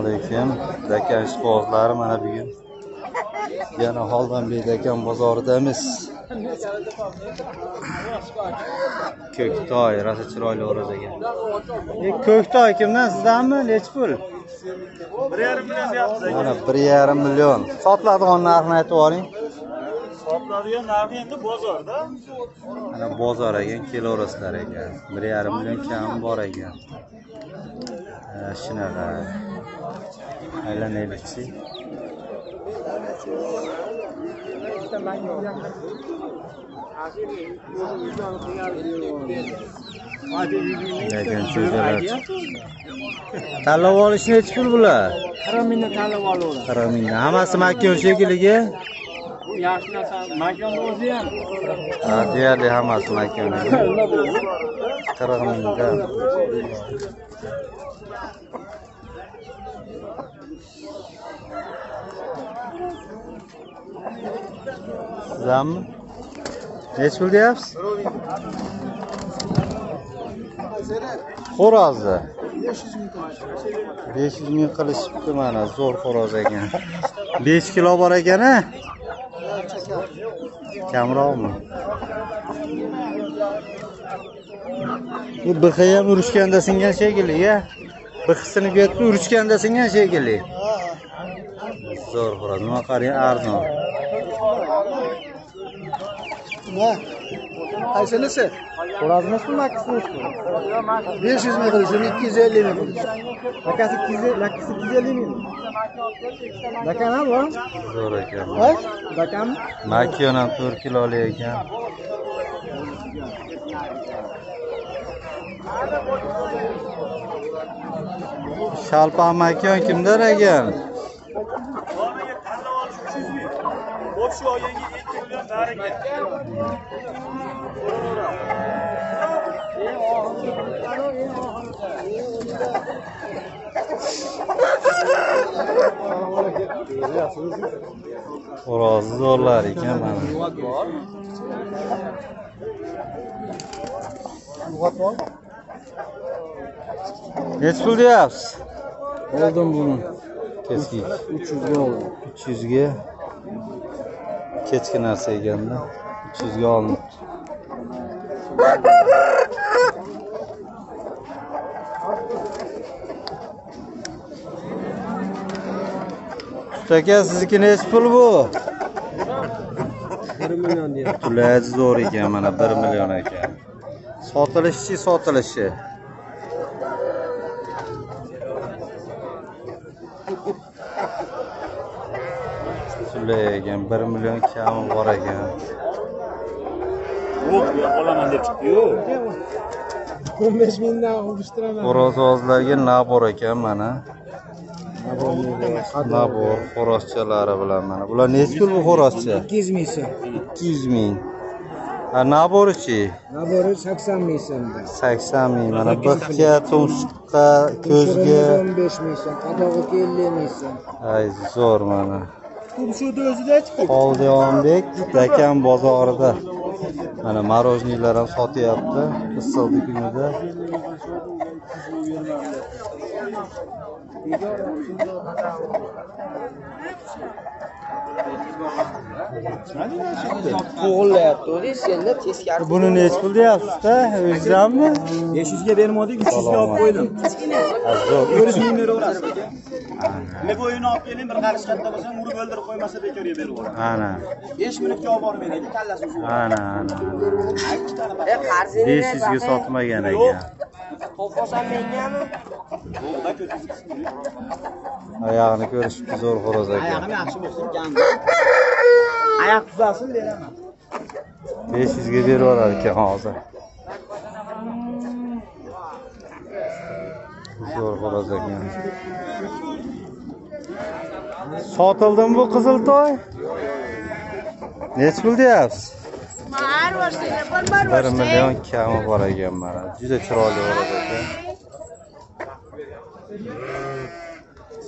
alaykum. Dakan ishqibozlari mana bugun yana Xolbanbek dakan bozoridamiz. Ko'ktoy, rosa chiroyli o'roz ekan. Ko'ktoy kimdan, sizdanmi? Nechi pul? 1,5 million deyapsiz. Mana 1,5 million. Sotiladigan narxini aytib oling. Sotiladigan narxi endi bozorda. Mana bozor ekan, keloverasizlar ekan. 1,5 million kam bor ekan. Shunaqa. Aylanaylikchi. Lekin cho'jalar. Tanlab olish nechi pul bular? 40 mingdan tanlab olaveradi. 40 ming. Hammasi makon shekilliga? Bu yaxshi narsa, makonni o'zi ham. Ha, deyarli hammasi makon. 40 mingdan. Sizlarmi? Nechi pul deyapsiz? Xo'rozni 500 ming qilishibdi mana, zo'r xo'roz ekan. 5 kilo bor ekan-a? Kamroqmi? Bu bixi ham urushganda singan shekilli-ya. Bixisini ketdi, urushganda singan shekilli. Zo'r xo'roz, nima qarang, arzon. Ne? Qaysinisi? Xo'rozni shu makisini shu. 500 ming qilishim, 250 ming qilishim. Akasi 250 ming. Dakan ham bor? Zo'r ekan. Ha? Dakan? Makion ham 4 kiloli ekan. Shalpan makion kimdan ekan? Shu oyinga 2 million narigi. Xo'rozni zo'rlar ekan mana. Nechi pul deyapsiz? Oldim buni. Keski 300 ga oldim. 300 ga. Kechki narsa ekanda 300 ga olibdi. Aka, sizniki nechi pul bu? 1 million deyapti. Pullar zo'r ekan mana, 1 million ekan. Sotilishi. Ekan 1 million kami bor ekan. Yo'q, olaman deb chiqdi-yu. 15 mingdan o'bishtiraman. Xo'rozlarga nabor ekan mana. Nabor xo'rozchalari bilan mana. Bular nechi pul bu xo'rozcha? 200 ming so'm. 200 ming. Ha, naborichi? Nabori 80 ming so'mda. 80 ming. Mana bixga, tumshuqqa, ko'zga 15 ming so'm, qadog'iga 50 ming so'm. ay zo'r mana. Tumshuqni o'zida-chi? Xoldiyonbek dakan bozorida. Mana marojnilar ham sotyapti. Issiqlik kunida. Qo'g'illayapti, o'zi senda teskari. Buni nechi pul deyapsiz-da? O'zingizmi? 500 ga bermadik, 300 ga olib qo'ydim. Zo'r. 400 ming beraverasiz aka. Men bu o'yinni olib keling, bir qarish katta bo'lsa, urib o'ldirib qo'ymasa bekorga beraveradi. Ana. 5 minutga olib borib beraylik, kallasi uzun. Ana. 500 ga sotmagan ekan. Qo'qosan mengami? Yo'qda ko'chasi. Oyog'ini ko'rishibdi, zo'r xo'roz ekan. Oyog'im yaxshi bo'lsin, kam. Oyoq tuzalsin beraman. 500 ga berib olar ekan hozir. Zo'r xo'roz ekan. Sotildimi bu qiziltoy? Nechi pul deyapsiz? 1 million kami bor ekan mana. Juda chiroyli xo'roz ekan.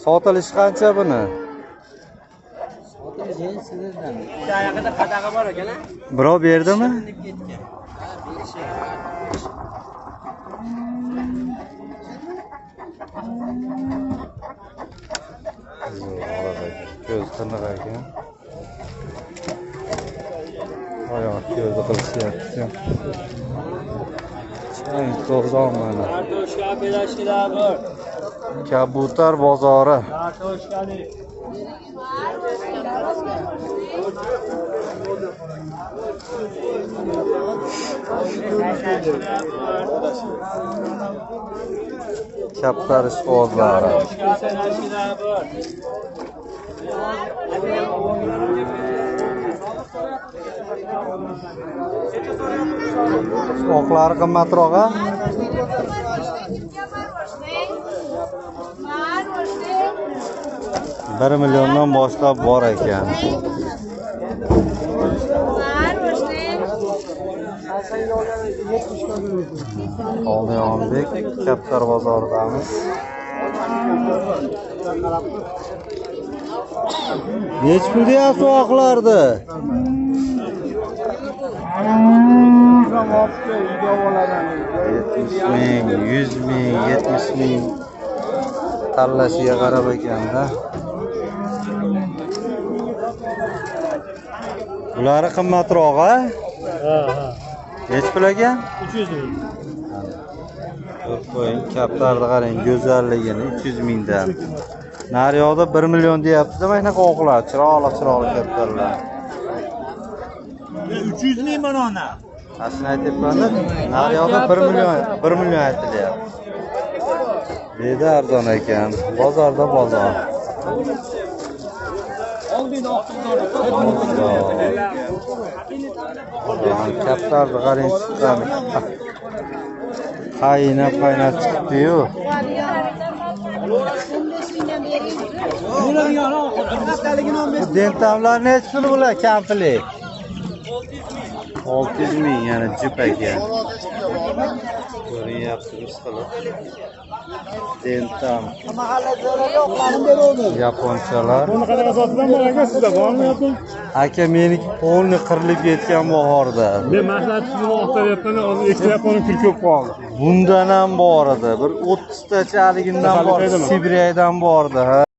Sotilishi qancha buni? Sotilishi sizdan. Oyog'ida qadag'i bor ekan-a? Birov berdimi? Göz tırnak ekan. Oyoq ko'zi qilishyapti. Chang to'zon mana. Kabutar bozori. Kaptar ishqibozlari. Oqlari qimmatroq a? 1 milliondan boshlab bor ekan. Oldiyombek Kaptar bozoridamiz. Nech pul deyapsiz oqlarni? 70 ming, 100 ming, 70 ming tanlashiga qarab ekanda. Bular qimmatroq a? Nech pul ekan? 300 ming. Ko'rib qo'ying, kaptarni qarang, go'zalligini 300 mingdan. Naryoqda 1 million deyapti, mana shunaqa oqlar, chiroyli kaptarlar. 300 ming mana ona. Aslini aytyapman-da, naryoqda 1 million aytilyapti. Dedi arzon ekan, bozorda bozor. Kaptarni qarang chiqqan. Qaynab chiqdi-yu. Bu dentamlar nech pul bular kampli? 600 ming, yani jip ekan. Ko'ryapsiz qilib. Dentam. Yaponchalar. Buni qanaqa sotidan bor aka, sizda bormi yapon? Aka meniki polni qirilib ketgan bahorda. Men maslahat sizni oqtaryapman, hozir ikkita yapon pul ko'p qoldi. Bundan ham bor edi. Bir 30 tacha haligindan bor, Sibiriydan bor edi.